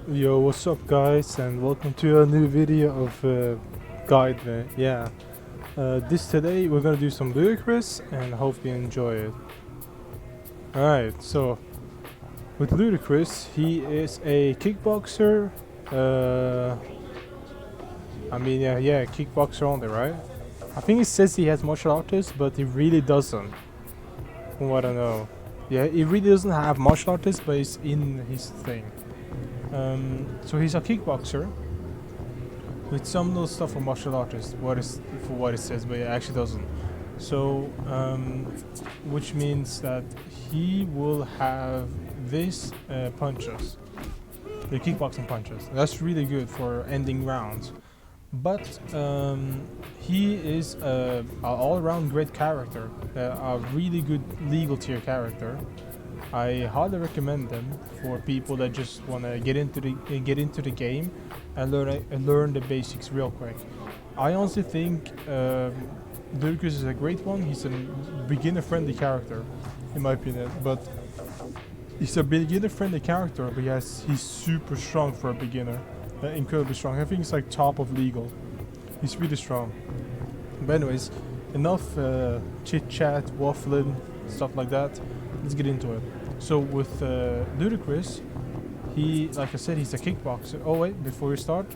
Yo, what's up guys, and welcome to a new video of guide. Today we're gonna do some Ludacris and hope you enjoy it. Alright, so with Ludacris, he is a kickboxer. Kickboxer only, right? I think he says he has martial artists, but he really doesn't, from what I know. Yeah, he really doesn't have martial artists, but it's in his thing. So he's a kickboxer with some little stuff for martial artists. For what it says, but it actually doesn't. So, which means that he will have this punches, the kickboxing punches. That's really good for ending rounds. But he is an all-around great character, a really good legal tier character. I highly recommend them for people that just want to get into the game and learn the basics real quick. I honestly think Ludacris is a great one. He's a beginner-friendly character, in my opinion. But he's a beginner-friendly character, but he's super strong for a beginner, incredibly strong. I think he's like top of legal. He's really strong. But anyways, enough chit-chat, waffling, stuff like that. Let's get into it. So with Ludacris, like I said, he's a kickboxer. Oh wait, before we start,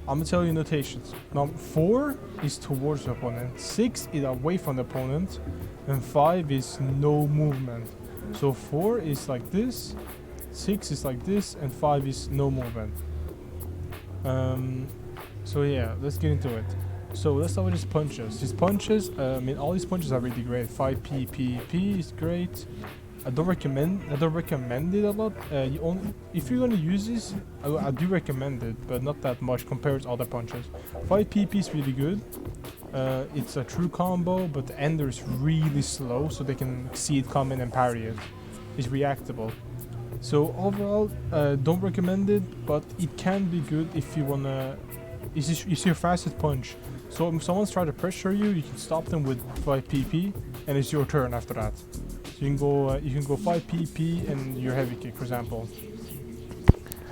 I'm gonna tell you notations. Now 4 is towards the opponent, 6 is away from the opponent, and 5 is no movement. So 4 is like this, 6 is like this, and 5 is no movement. So yeah, let's get into it. So let's start with his punches. His punches, all his punches are really great. 5 PPP is great. I don't recommend it a lot. If you're gonna use this, I do recommend it, but not that much compared to other punches. 5 PP is really good. It's a true combo, but the ender is really slow, so they can see it coming and parry it. It's reactable. So overall, don't recommend it, but it can be good if you wanna. It's your fastest punch. So if someone's trying to pressure you, you can stop them with 5 PP, and it's your turn after that. So you can go 5 PP and your heavy kick, for example.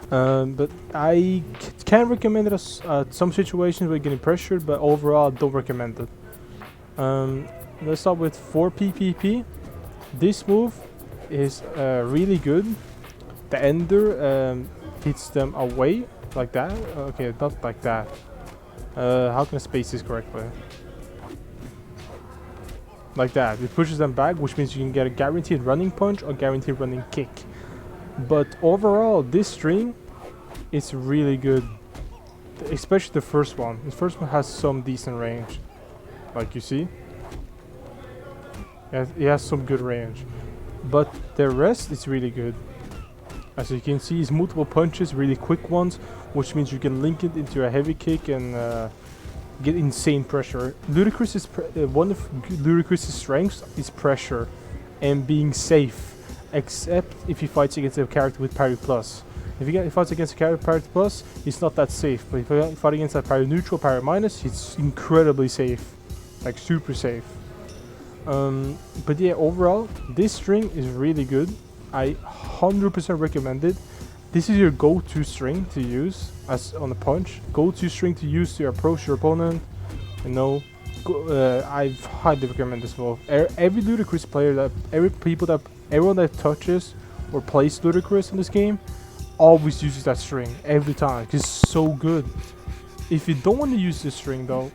But I can recommend it at some situations where you're getting pressured, but overall, I don't recommend it. Let's start with 4 PPP. This move is really good. The ender hits them away like that. Okay, not like that. How can I space this correctly? Like that. It pushes them back, which means you can get a guaranteed running punch or guaranteed running kick. But overall, this string is really good. Especially the first one. The first one has some decent range. Like you see. It has some good range. But the rest is really good. As you can see, it's multiple punches, really quick ones, which means you can link it into a heavy kick and get insane pressure. One of Ludacris' strengths is pressure and being safe, except if he fights against a character with parry plus. If he fights against a character with parry plus, he's not that safe. But if he fights against a parry neutral, parry minus, he's incredibly safe, like super safe. But yeah, overall, this string is really good. I 100% recommend it. This is your go-to string to use as on a punch. Go-to string to use to approach your opponent. I highly recommend this move. Every Ludacris player, everyone that touches or plays Ludacris in this game, always uses that string every time. Cause it's so good. If you don't want to use this string though,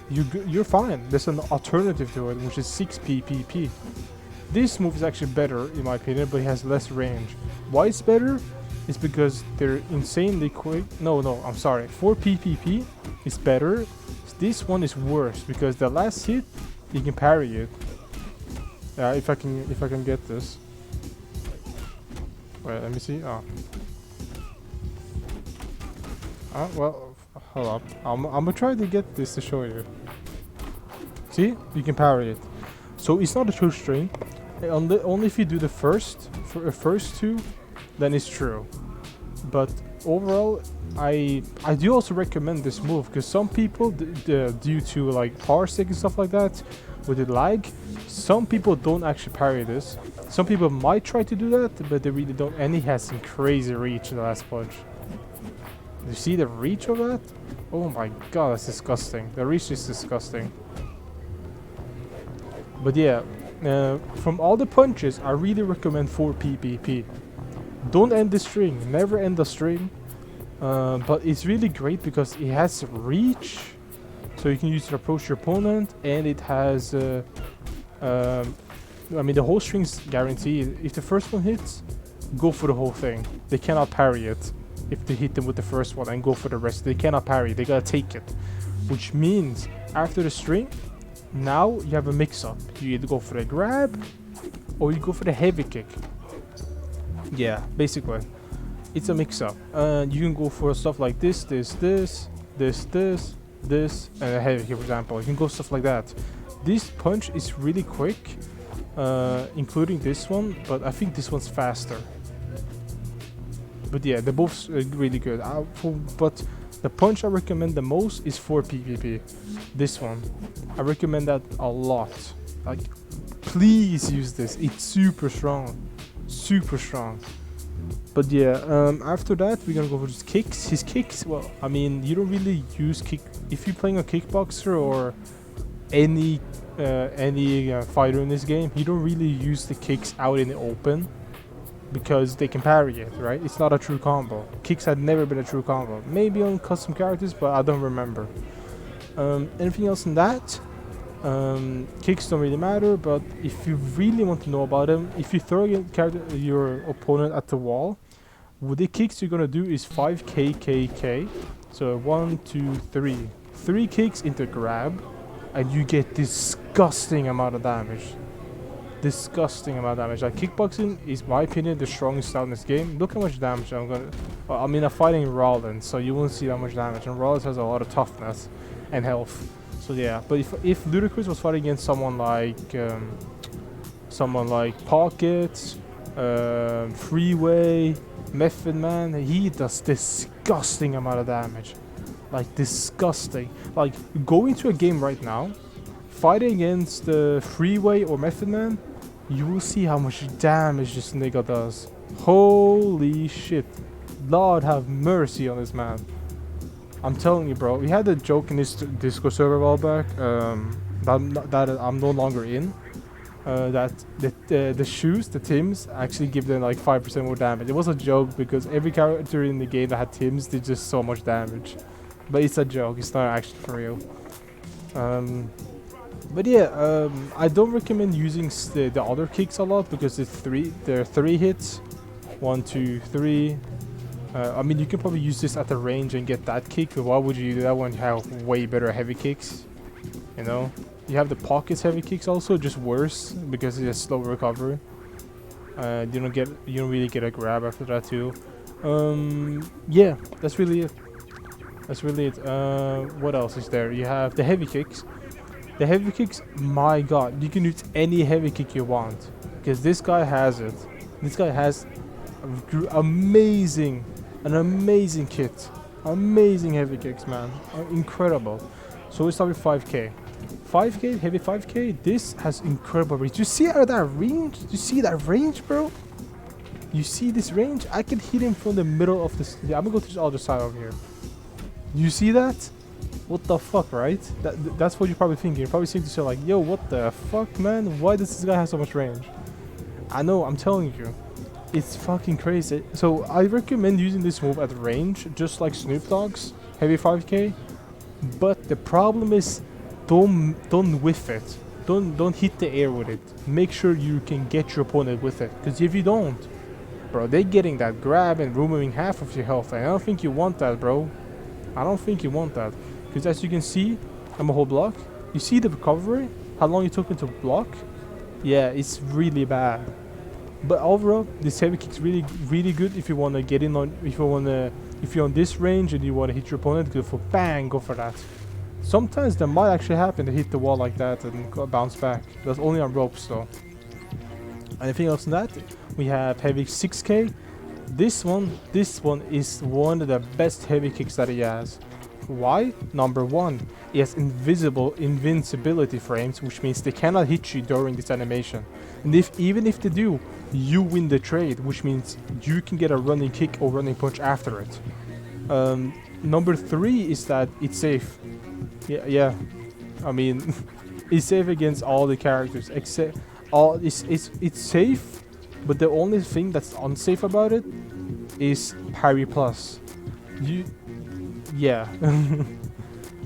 you're fine. There's an alternative to it, which is 6 PPP. This move is actually better in my opinion, but it has less range. Why it's better? It's because they're insanely quick. No, I'm sorry. 4 PPP is better. This one is worse because the last hit you can parry it. If I can get this. Wait, let me see. Well, hold up. I'm gonna try to get this to show you. See, you can parry it. So it's not a true string. Only if you do the first 2, then it's true. But overall, I do also recommend this move because some people, due to like power stick and stuff like that, with the lag, some people don't actually parry this. Some people might try to do that, but they really don't. And he has some crazy reach in the last punch. You see the reach of that? Oh my god, that's disgusting. The reach is disgusting. But yeah, from all the punches, I really recommend 4 PPP. Don't end the string. Never end the string. But it's really great because it has reach, so you can use it to approach your opponent, and it has I mean, the whole string's guaranteed. If the first one hits, go for the whole thing. They cannot parry it if they hit them with the first one and go for the rest. They cannot parry, they gotta take it. Which means after the string, now you have a mix-up. You either go for the grab or you go for the heavy kick. Yeah, basically. It's a mix-up. You can go for stuff like this, and a heavy kick, for example. You can go stuff like that. This punch is really quick, including this one, but I think this one's faster. But yeah, they're both really good. But the punch I recommend the most is 4 PPP. This one. I recommend that a lot. Like, please use this. It's super strong. Super strong. But yeah, after that, we're gonna go for his kicks. His kicks, well, I mean, you don't really use kick... If you're playing a kickboxer or any fighter in this game, you don't really use the kicks out in the open because they can parry it, right? It's not a true combo. Kicks had never been a true combo. Maybe on custom characters, but I don't remember. Anything else than that? Kicks don't really matter, but if you really want to know about them, if you throw your opponent at the wall, with the kicks you're gonna do is 5 KKK. So 1, 2, 3. 3 kicks into grab, and you get disgusting amount of damage. Disgusting amount of damage. Like, kickboxing is, my opinion, the strongest style in this game. Look how much damage I'm gonna... I mean, I'm fighting Rollins, so you won't see that much damage. And Rollins has a lot of toughness and health. So yeah, but if Ludacris was fighting against someone like Pocket, Freeway, Method Man, he does disgusting amount of damage. Like, disgusting. Like, go into a game right now, fighting against Freeway or Method Man, you will see how much damage this nigga does. Holy shit. Lord have mercy on this man. I'm telling you, bro. We had a joke in this Discord server a while back that I'm no longer in. That the shoes, the Tims, actually give them like 5% more damage. It was a joke because every character in the game that had Tims did just so much damage. But it's a joke. It's not actually for real. But yeah, I don't recommend using the other kicks a lot because there are 3 hits. 1, 2, 3. I mean, you can probably use this at the range and get that kick, but why would you do that when you have way better heavy kicks? You know? You have the Pockets heavy kicks also, just worse, because it has slow recovery. You don't really get a grab after that too. Yeah, that's really it. That's really it. What else is there? You have the heavy kicks. The heavy kicks, my god, you can use any heavy kick you want. Because this guy has it. This guy has an amazing kit. Amazing heavy kicks, man. Incredible. So we start with 5k. 5k, heavy 5k, this has incredible reach. You see out that range? You see that range, bro? You see this range? I can hit him from the middle of this. Yeah, I'm gonna go to the other side over here. You see that? What the fuck, right? That's what you're probably thinking. You're probably thinking to yourself like, yo, what the fuck, man? Why does this guy have so much range? I know, I'm telling you. It's fucking crazy. So I recommend using this move at range, just like Snoop Dogg's heavy 5k. But the problem is, don't whiff it. Don't hit the air with it. Make sure you can get your opponent with it. Because if you don't, bro, they're getting that grab and removing half of your health. And I don't think you want that, bro. I don't think you want that. Because as you can see, I'm a whole block. You see the recovery? How long it took me to block? Yeah, it's really bad. But overall, this heavy kick's really good if you wanna get in on if you're on this range and you wanna hit your opponent, go for bang, go for that. Sometimes that might actually happen to hit the wall like that and bounce back. That's only on ropes though. Anything else than that? We have heavy 6k. This one is one of the best heavy kicks that he has. Why? Number 1, it has invincibility frames, which means they cannot hit you during this animation. And even if they do, you win the trade, which means you can get a running kick or running punch after it. Number 3 is that it's safe. Yeah. I mean, it's safe against all the characters except all. It's safe, but the only thing that's unsafe about it is parry plus. Yeah.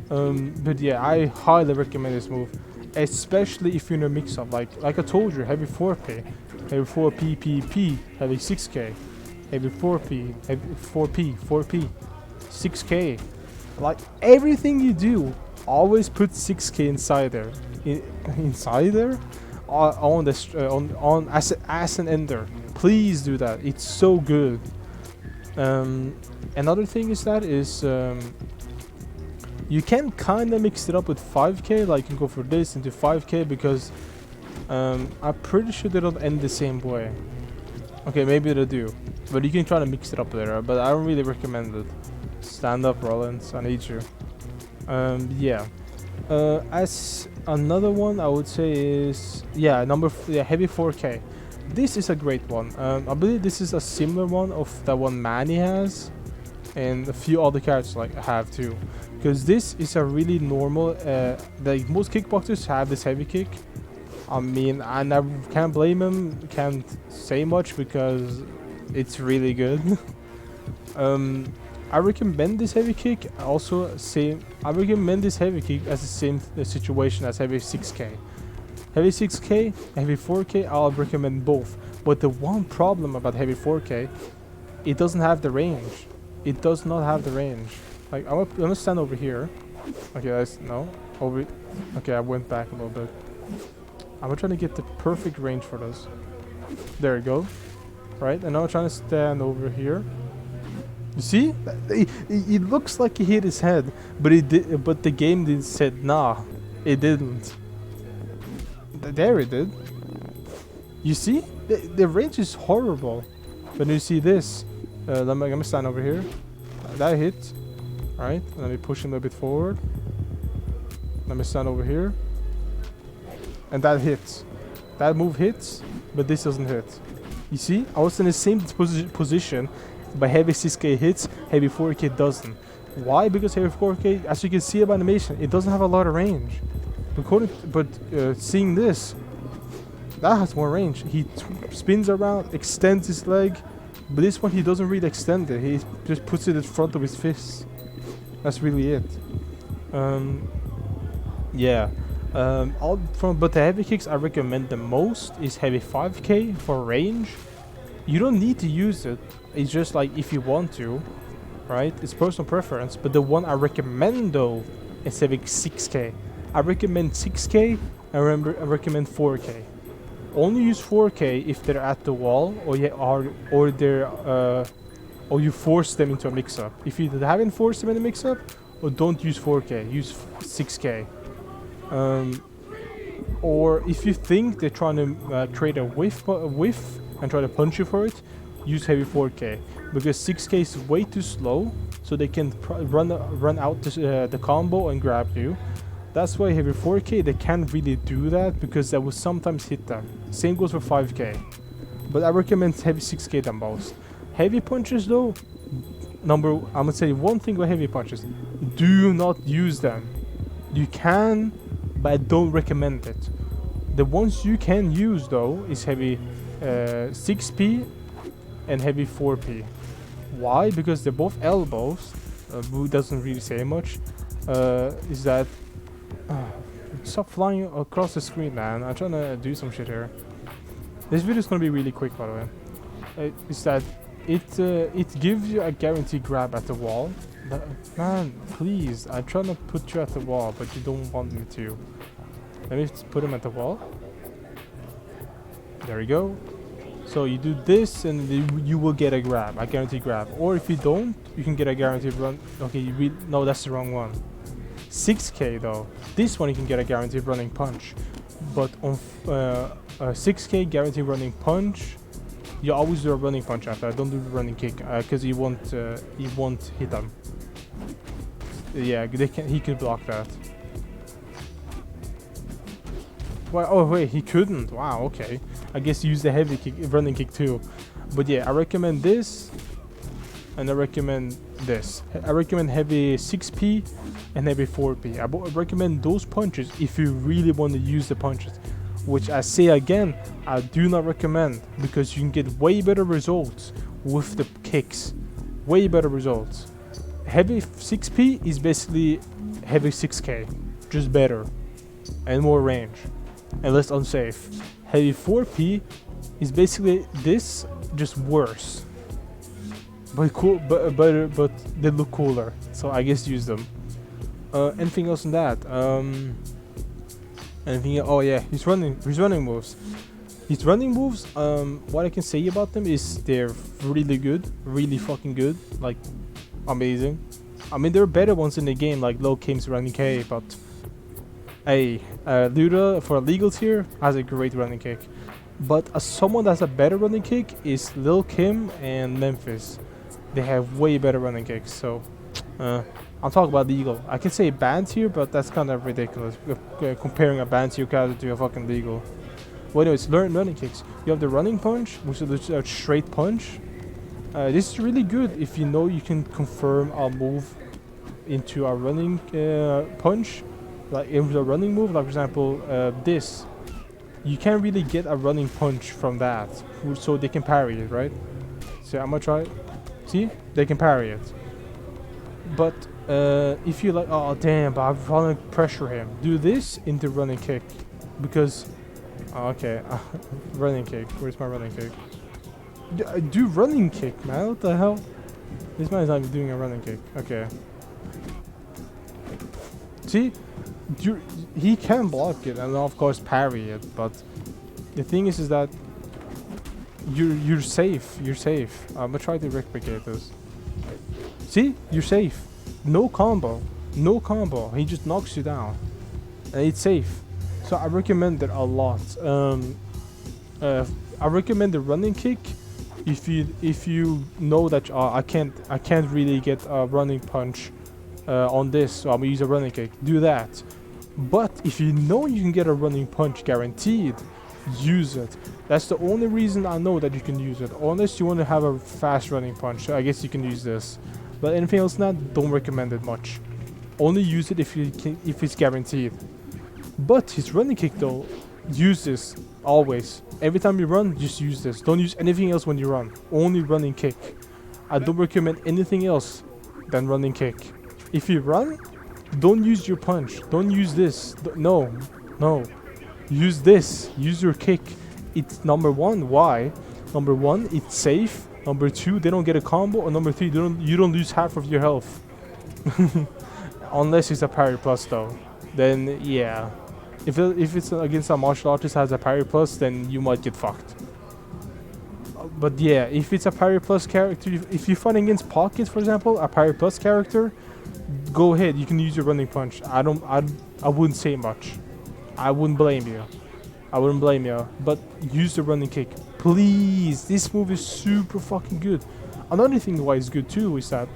But yeah, I highly recommend this move, especially if you're in a mix-up. Like I told you, heavy 4P, heavy 4P, heavy 6K, heavy 4P, heavy 4P, 6K. Like everything you do, always put 6K inside there. Inside there, on the on as an ender. Please do that. It's so good. Another thing is you can kind of mix it up with 5K. Like you can go for this into 5K because I'm pretty sure they don't end the same way. Okay, maybe they do, but you can try to mix it up there. But I don't really recommend it. Stand up, Rollins. I need you. Yeah. As another one, I would say is heavy 4K. This is a great one. I believe this is a similar one of the one Manny has, and a few other characters like have too. Because this is a really normal. Like most kickboxers have this heavy kick. I mean, I never can't blame him. Can't say much because it's really good. I recommend this heavy kick. I recommend this heavy kick as the same situation as heavy 6K. Heavy 6K, heavy 4K, I'll recommend both. But the one problem about heavy 4K, it doesn't have the range. It does not have the range. Like I'm gonna stand over here. Okay, Okay, I went back a little bit. I'm trying to get the perfect range for this. There we go. Right, and now I'm trying to stand over here. You see? It looks like he hit his head, but but the game did said nah, it didn't. There it did. You see? The range is horrible. But you see this. Let me stand over here. That hit. Right? Let me push him a bit forward. Let me stand over here. And that hits. That move hits, but this doesn't hit. You see? I was in the same position, but heavy 6K hits, heavy 4K doesn't. Why? Because heavy 4K, as you can see by animation, it doesn't have a lot of range. Seeing this, that has more range. He spins around, extends his leg, but this one he doesn't really extend it. He just puts it in front of his fist. That's really it. Yeah. But the heavy kicks I recommend the most is heavy 5K for range. You don't need to use it. It's just like if you want to, right? It's personal preference. But the one I recommend though is heavy 6K. I recommend 6K. I recommend 4K. Only use 4K if they're at the wall or you force them into a mix-up. If you haven't forced them in a mix-up, or don't use 4K. Use 6K. Or if you think they're trying to create a whiff and try to punch you for it, use heavy 4K because 6K is way too slow, so they can run out the combo and grab you. That's why heavy 4K they can't really do that because that will sometimes hit them. Same goes for 5K, but I recommend heavy 6K the most. Heavy punches though, I'm gonna say one thing about heavy punches: do not use them. You can, but I don't recommend it. The ones you can use though is heavy 6P and heavy 4P. Why? Because they're both elbows. Boo doesn't really say much. Is that stop flying across the screen, man. I'm trying to do some shit here. This video is gonna be really quick, by the way. Is that it gives you a guaranteed grab at the wall. Man, please, I'm trying to put you at the wall, but you don't want me to. Let me just put him at the wall. There we go. So you do this and you will get a grab, a guaranteed grab. Or if you don't, you can get a guaranteed run. Okay, no, that's the wrong one. 6K though. This one you can get a guaranteed running punch. But on 6K guaranteed running punch, you always do a running punch after. I don't do the running kick because he won't hit them. Yeah, he could block that. Well, oh wait, he couldn't. Wow, okay. I guess use the heavy kick, running kick too. But yeah, I recommend this. and I recommend this. I recommend heavy 6p and heavy 4p. I recommend those punches if you really want to use the punches, which I say again, I do not recommend, because you can get way better results with the kicks. Way better results. Heavy 6p is basically heavy 6k, just better and more range and less unsafe. Heavy 4p is basically this, just worse, but cool, but they look cooler, so I guess use them. Anything else on that? Anything? Oh yeah, his running moves. His running moves, what I can say about them is they're really good, really fucking good, like amazing. I mean, there are better ones in the game, like Lil Kim's running kick, but hey, Luda for a legal tier has a great running kick. But someone that has a better running kick is Lil Kim and Memphis. They have way better running kicks, so I'm talking about legal. I can say banned tier, but that's kind of ridiculous, comparing a banned tier character to a fucking legal. Well, anyways, learn running kicks. You have the running punch, which is a straight punch. This is really good if you know you can confirm a move into a running punch, like into a running move. Like for example, this. You can't really get a running punch from that, so they can parry it, right? So I'm gonna try it. See, they can parry it. But if you like, oh damn, but I want to pressure him. Do this into running kick, because okay, running kick. Where's my running kick? Do running kick, man. What the hell? This man is not doing a running kick. Okay. See, he can block it and of course parry it, but the thing is that you're safe. You're safe. I'm gonna try to replicate this. See, you're safe. No combo. No combo. He just knocks you down, and it's safe. So I recommend it a lot. I recommend the running kick if you know that I can't really get a running punch on this, so I'm gonna use a running kick. Do that. But if you know you can get a running punch guaranteed, use it. That's the only reason I know that you can use it. Unless you want to have a fast running punch, so I guess you can use this. But anything else than that, don't recommend it much. Only use it if it's guaranteed. But his running kick though, use this always. Every time you run, just use this. Don't use anything else when you run. Only running kick. I don't recommend anything else than running kick. If you run, don't use your punch. Don't use this. No. Use this. Use your kick. It's number one. Why? Number one, it's safe. Number two, they don't get a combo. Or number three, you don't lose half of your health. Unless it's a parry plus though. Then yeah. If it's against a martial artist that has a parry plus, then you might get fucked. But yeah, if it's a parry plus character, if you're fighting against Pocket, for example, a parry plus character, go ahead. You can use your running punch. I wouldn't say much. I wouldn't blame you. But use the running kick, please. This move is super fucking good. Another thing why it's good too is that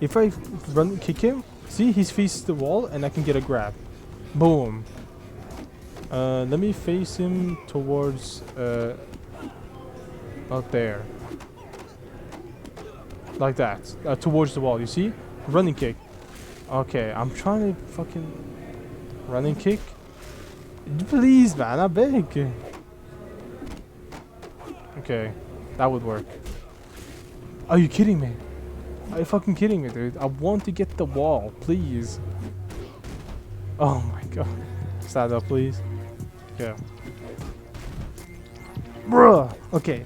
if I run kick him, see, he's faces the wall and I can get a grab. Boom. Let me face him towards out there, like that, towards the wall. You see, running kick. Okay, I'm trying to fucking running kick. Please, man, I beg. Okay, that would work. Are you kidding me? Are you fucking kidding me, dude? I want to get the wall, please. Oh my god. Stand up, please. Yeah. Bruh. Okay.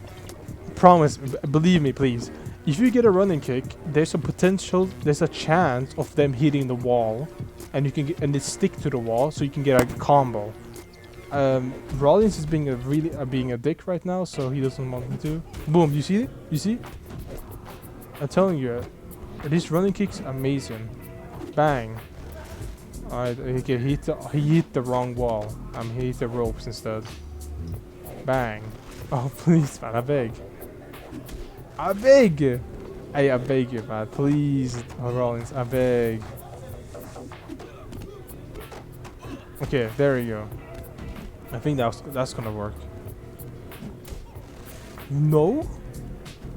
Promise, believe me, please. If you get a running kick, there's a chance of them hitting the wall, and you can get, and they stick to the wall, so you can get a combo. Rollins is being being a dick right now, so he doesn't want me to. Boom. You see it? You see? I'm telling you, this running kick's amazing. Bang. Alright, he hit the wrong wall. He hit the ropes instead. Bang. Oh please, man, I beg. Hey, I beg you, man, please, Rollins, I beg. Okay, there you go. I think that's gonna work. No?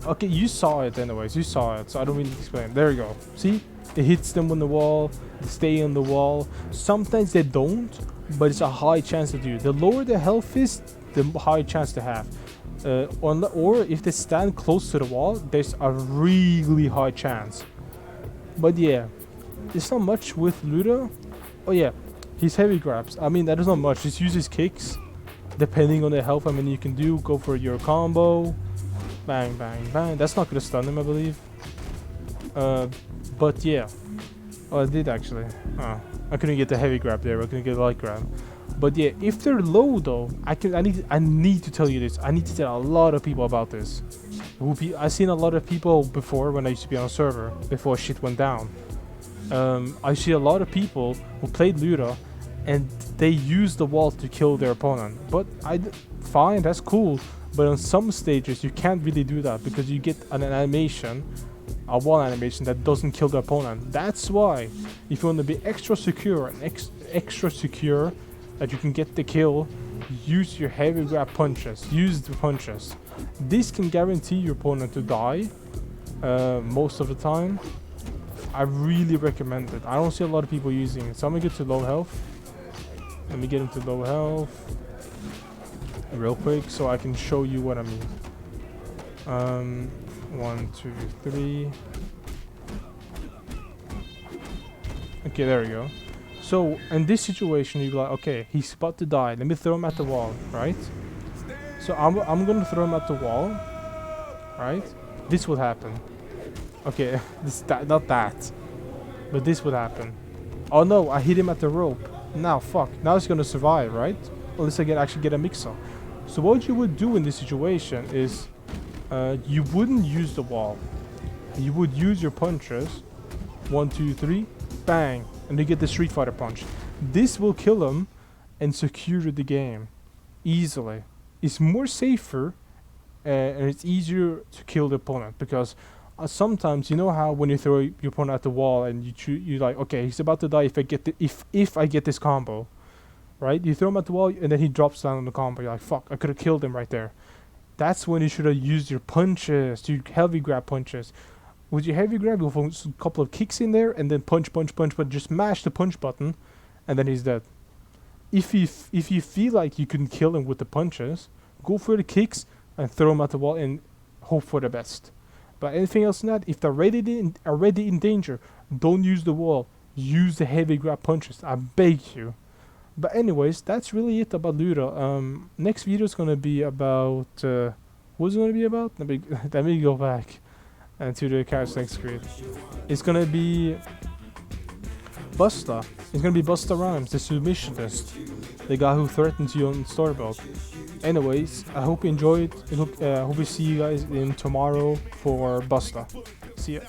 Okay, you saw it anyways. You saw it, so I don't really explain. There you go. See? It hits them on the wall. They stay on the wall. Sometimes they don't, but it's a high chance to do. The lower the health is, the higher chance to have. Or if they stand close to the wall, there's a really high chance. But yeah, there's not much with Luda. Oh yeah, his heavy grabs. I mean, that is not much. Just use his kicks. Depending on the health, I mean, you can go for your combo. Bang, bang, bang. That's not gonna stun him, I believe. But yeah. Oh, I did actually. I couldn't get the heavy grab there. I couldn't get the light grab. But yeah, if they're low though, I need to tell you this. I need to tell a lot of people about this. I've seen a lot of people before when I used to be on a server before shit went down. I see a lot of people who played Luda and they use the wall to kill their opponent. But fine, that's cool. But on some stages you can't really do that because you get an animation, a wall animation that doesn't kill the opponent. That's why if you want to be extra secure and extra secure that you can get the kill, use your heavy grab punches. Use the punches. This can guarantee your opponent to die most of the time. I really recommend it. I don't see a lot of people using it. So I'm gonna get to low health. Let me get into low health real quick so I can show you what I mean. 1, 2, 3. Okay, there we go. So in this situation, you're like, okay, he's about to die. Let me throw him at the wall, right? So I'm gonna throw him at the wall, right? This would happen. Okay, not that, but this would happen. Oh no, I hit him at the rope. Now fuck. Now he's gonna survive, right? Unless I actually get a mix-up. So what you would do in this situation is, you wouldn't use the wall. You would use your punches. 1, 2, 3, bang. And you get the Street Fighter punch. This will kill him and secure the game easily. It's more safer and it's easier to kill the opponent because sometimes you know how when you throw your opponent at the wall and you like, okay, he's about to die if I get this combo, right? You throw him at the wall and then he drops down on the combo. You're like, fuck, I could have killed him right there. That's when you should have used your punches, your heavy grab punches. With your heavy grab, you'll put a couple of kicks in there and then punch, but just mash the punch button and then he's dead. If you feel like you can kill him with the punches, go for the kicks and throw him at the wall and hope for the best. But anything else than that, if they're already in danger, don't use the wall. Use the heavy grab punches. I beg you. But anyways, that's really it about Luda. Next video is gonna be about what's it gonna be about? Let me go back and to the character select screen. It's gonna be Busta. It's gonna be Busta Rhymes, the submissionist, the guy who threatened you on Storybook. Anyways, I hope you enjoyed. I hope we see you guys in tomorrow for Busta. See ya.